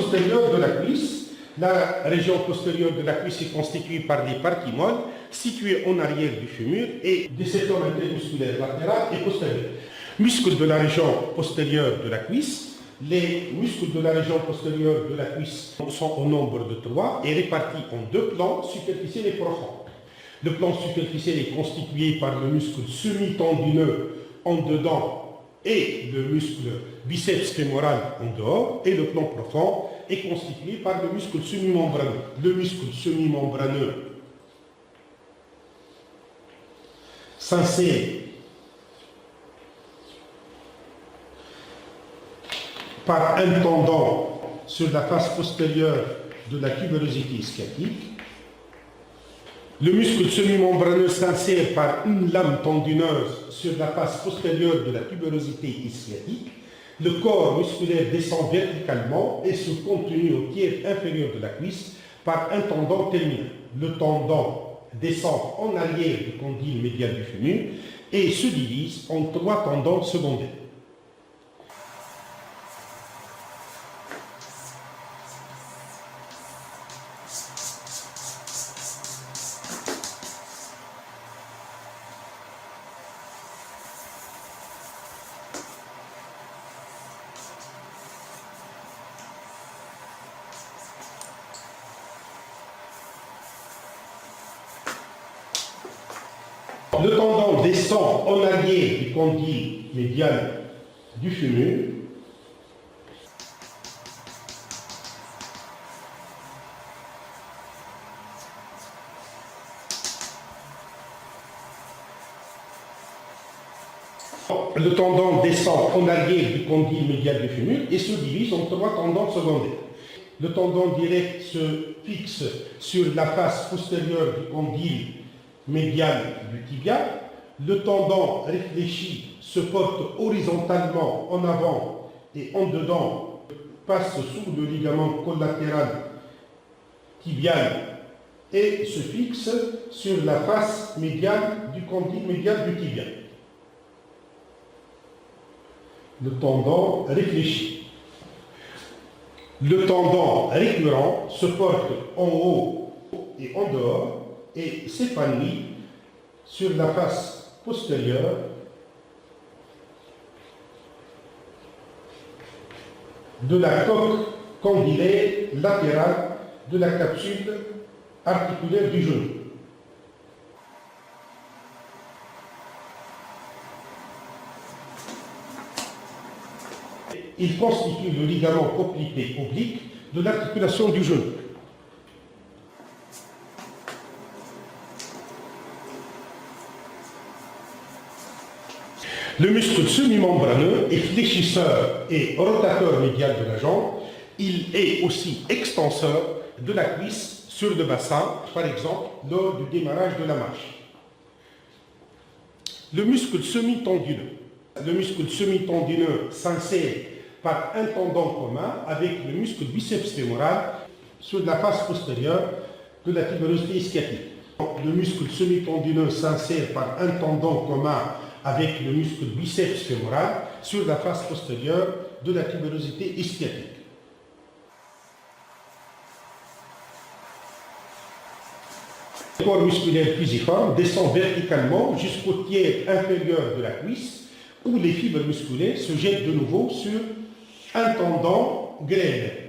postérieure de la cuisse. La région postérieure de la cuisse est constituée par les parties molles situées en arrière du fémur et des secteurs intermusculaires latéral et postérieur. Muscles de la région postérieure de la cuisse. Les muscles de la région postérieure de la cuisse sont au nombre de 3 et répartis en 2 plans, superficiels et profonds. Le plan superficiel est constitué par le muscle semi-tendineux en dedans et le muscle biceps fémoral en dehors, et le plan profond est constitué par le muscle semi-membraneux. Le muscle semi-membraneux s'insère par un tendon sur la face postérieure de la tubérosité sciatique. Le muscle semi-membraneux s'insère par une lame tendineuse sur la face postérieure de la tubérosité sciatique. Le corps musculaire descend verticalement et se continue au tiers inférieur de la cuisse par un tendon terminal. Le tendon descend en arrière du condyle médial du fémur et se divise en 3 tendons secondaires. Le tendon descend en arrière du condyle médial du fémur. Le tendon descend en arrière du condyle médial du fémur et se divise en 3 tendons secondaires. Le tendon direct se fixe sur la face postérieure du condyle médial du tibia. Le tendon réfléchi se porte horizontalement en avant et en dedans, passe sous le ligament collatéral tibial et se fixe sur la face médiale du condyle médial du tibia. Le tendon réfléchi. Le tendon récurrent se porte en haut et en dehors et s'épanouit sur la face postérieure de la coque condylaire latérale de la capsule articulaire du genou. Il constitue le ligament poplité oblique de l'articulation du genou. Le muscle semi-membraneux est fléchisseur et rotateur médial de la jambe. Il est aussi extenseur de la cuisse sur le bassin, par exemple lors du démarrage de la marche. Le muscle semi-tendineux. Le muscle semi-tendineux s'insère par un tendon commun avec le muscle biceps fémoral sur la face postérieure de la tubérosité sciatique. Le muscle semi-tendineux s'insère par un tendon commun avec le muscle biceps fémoral sur la face postérieure de la tubérosité sciatique. Le corps musculaire fusiforme descend verticalement jusqu'au tiers inférieur de la cuisse où les fibres musculaires se jettent de nouveau sur un tendon grêle.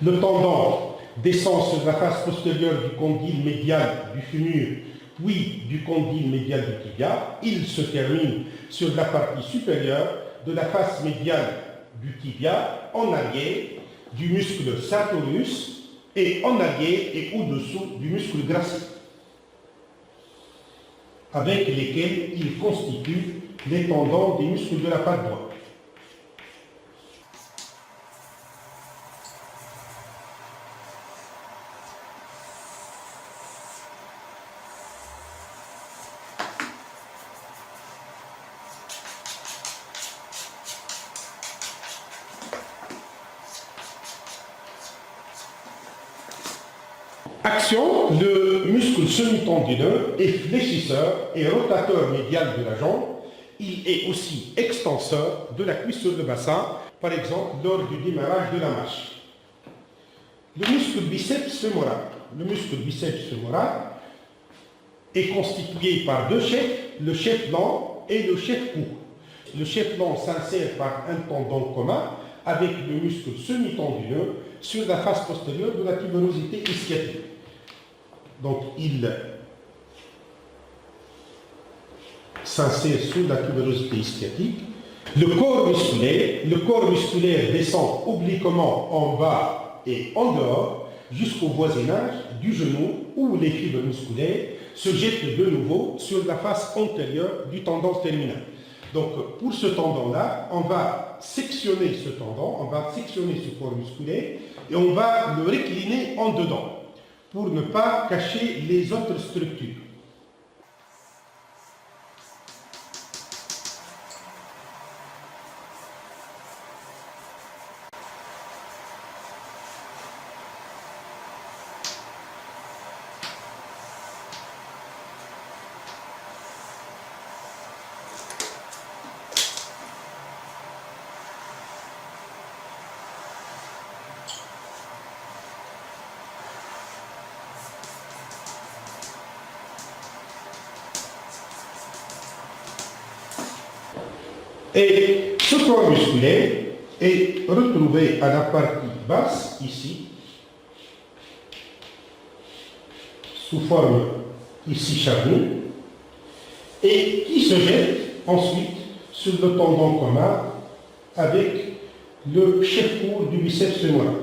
Le tendon descend sur la face postérieure du condyle médial du fémur, puis du condyle médial du tibia. Il se termine sur la partie supérieure de la face médiale du tibia, en arrière du muscle sartorius et en arrière et au-dessous du muscle gracieux, avec lesquels il constitue les tendons des muscles de la patte droite. Action, le muscle semi-tendineux est fléchisseur et rotateur médial de la jambe. Il est aussi extenseur de la cuisse sur le bassin, par exemple lors du démarrage de la marche. Le muscle biceps fémoral. Le muscle biceps fémoral est constitué par deux chefs, le chef long et le chef court. Le chef long s'insère par un tendon commun avec le muscle semi-tendineux sur la face postérieure de la tubérosité ischiatique. Donc, il s'insère sur la tubérosité ischiatique. Le corps musculaire descend obliquement en bas et en dehors jusqu'au voisinage du genou où les fibres musculaires se jettent de nouveau sur la face antérieure du tendon terminal. Donc, pour ce tendon-là, on va sectionner ce tendon, on va sectionner ce corps musculaire et on va le récliner en dedans pour ne pas cacher les autres structures. Et ce corps musculaire est retrouvé à la partie basse, ici, sous forme ici charnue, et qui se jette ensuite sur le tendon commun avec le chef court du biceps fémoral.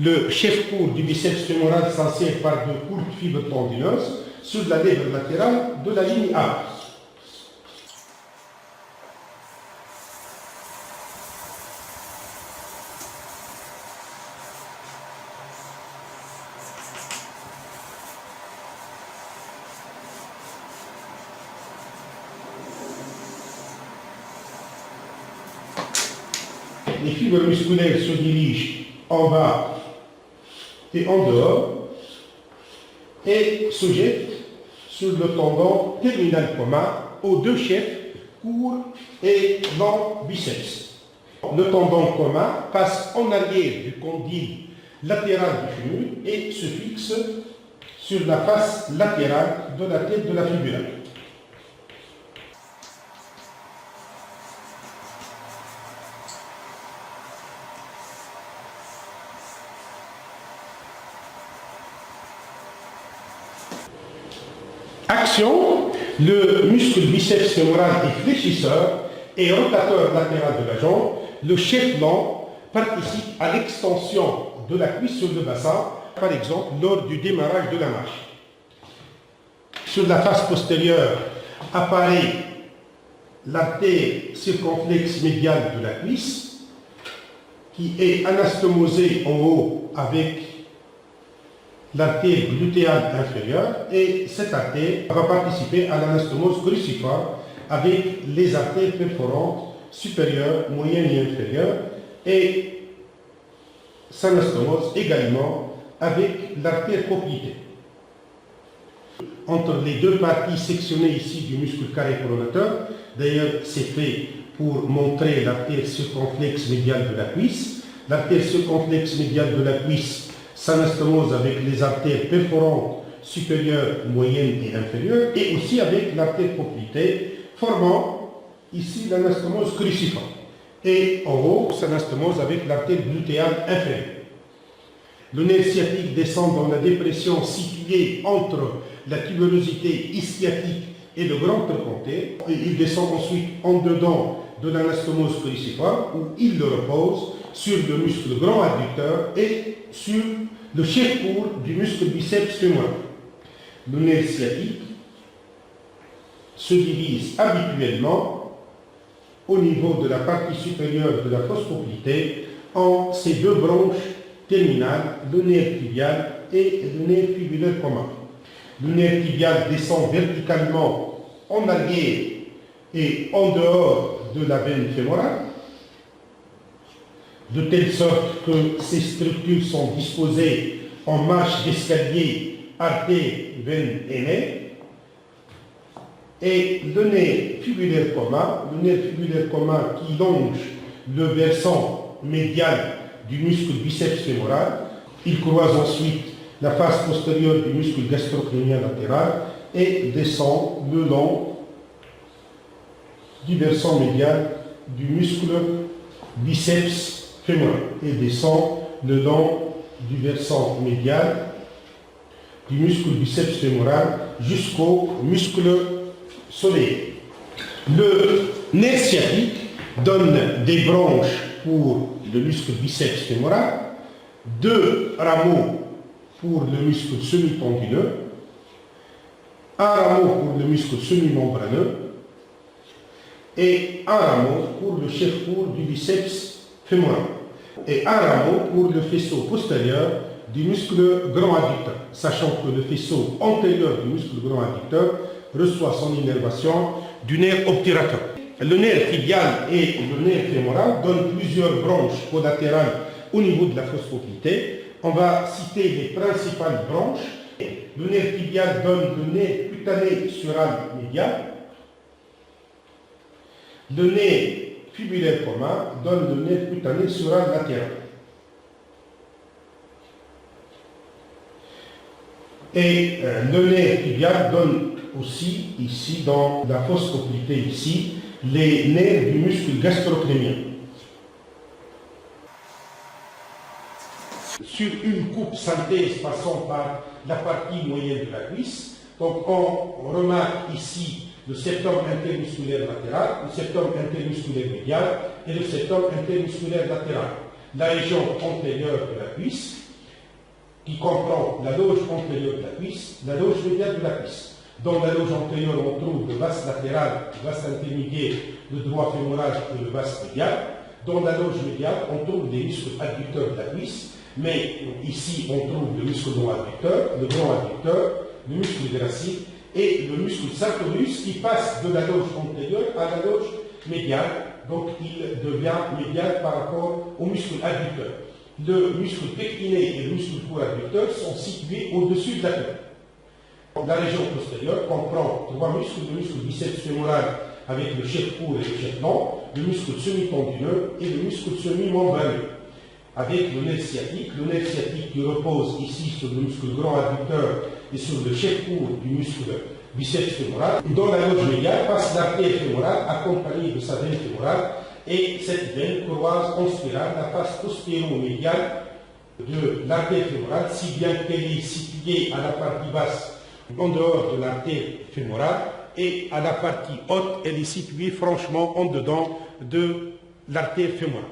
Le chef court du biceps fémoral s'insère par de courtes fibres tendineuses sur la lèvre latérale de la ligne A. Les fibres musculaires se dirigent en bas et en dehors et se jettent sur le tendon terminal commun aux deux chefs court et long biceps. Le tendon commun passe en arrière du condyle latéral du fémur et se fixe sur la face latérale de la tête de la fibula. Action, le muscle biceps fémoral est fléchisseur et rotateur latéral de la jambe. Le chef long participe à l'extension de la cuisse sur le bassin, par exemple lors du démarrage de la marche. Sur la face postérieure apparaît l'artère circonflexe médiale de la cuisse qui est anastomosée en haut avec l'artère glutéale inférieure, et cette artère va participer à l'anastomose cruciforme avec les artères perforantes supérieures, moyennes et inférieures, et s'anastomose également avec l'artère poplitée. Entre les deux parties sectionnées ici du muscle carré coronateur, d'ailleurs c'est fait pour montrer l'artère circonflexe médiale de la cuisse. L'artère circonflexe médiale de la cuisse s'anastomose avec les artères perforantes supérieures, moyennes et inférieures, et aussi avec l'artère poplitée, formant ici l'anastomose cruciforme. Et en haut, s'anastomose avec l'artère glutéale inférieure. Le nerf sciatique descend dans la dépression située entre la tubérosité ischiatique et le grand trochanter, et il descend ensuite en dedans de l'anastomose cruciforme, où il le repose sur le muscle grand adducteur et sur le chef court du muscle biceps fémoral. Le nerf sciatique se divise habituellement au niveau de la partie supérieure de la fosse poplitée en ces deux branches terminales, le nerf tibial et le nerf fibulaire commun. Le nerf tibial descend verticalement en arrière et en dehors de la veine fémorale. de telle sorte que ces structures sont disposées en marche d'escalier artère, veine et nerf. Et le nerf fibulaire commun qui longe le versant médial du muscle biceps fémoral. Il croise ensuite la face postérieure du muscle gastrocnémien latéral et descend le long du versant médial du muscle biceps fémoral et descend le long du versant médial du muscle biceps fémoral jusqu'au muscle solaire. Le nerf sciatique donne des branches pour le muscle biceps fémoral, 2 rameaux pour le muscle semi-tendineux, un rameau pour le muscle semi-membraneux et un rameau pour le chef-court du biceps fémoral et un rameau pour le faisceau postérieur du muscle grand adducteur, sachant que le faisceau antérieur du muscle grand adducteur reçoit son innervation du nerf obturateur. Le nerf tibial et le nerf fémoral donnent plusieurs branches collatérales au niveau de la fosse poplitée. On va citer les principales branches. Le nerf tibial donne le nerf cutané sural médial. Le nerf fibulaire commun donne le nerf cutané sural latéral. Et le nerf tibial donne aussi, ici, dans la fosse poplitée, ici, les nerfs du muscle gastrocnémien. Sur une coupe synthèse passant par la partie moyenne de la cuisse, donc on remarque ici le septum intermusculaire latéral, le septum intermusculaire médial et le septum intermusculaire latéral. La région antérieure de la cuisse, qui comprend la loge antérieure de la cuisse, la loge médiale de la cuisse. Dans la loge antérieure, on trouve le vaste latéral, le vaste intermédiaire, le droit fémoral et le vaste médial. Dans la loge médiale, on trouve des muscles adducteurs de la cuisse, mais ici, on trouve le muscle long adducteur, le grand adducteur, le muscle gracile et le muscle sartorius qui passe de la loge antérieure à la loge médiale. Donc, il devient médial par rapport au muscle adducteur. Le muscle pectiné et le muscle court adducteur sont situés au-dessus de la queue. La région postérieure comprend 3 muscles, le muscle biceps fémoral avec le chef court et le chef long, le muscle semi-tendineux et le muscle semi-membraneux. Avec le nerf sciatique qui repose ici sur le muscle grand adducteur et sur le chef court du muscle biceps fémoral. Dans la loge médiale passe l'artère fémorale accompagnée de sa veine fémorale et cette veine croise en spirale la face postéro-médiale de l'artère fémorale, si bien qu'elle est située à la partie basse en dehors de l'artère fémorale et à la partie haute, elle est située franchement en dedans de l'artère fémorale.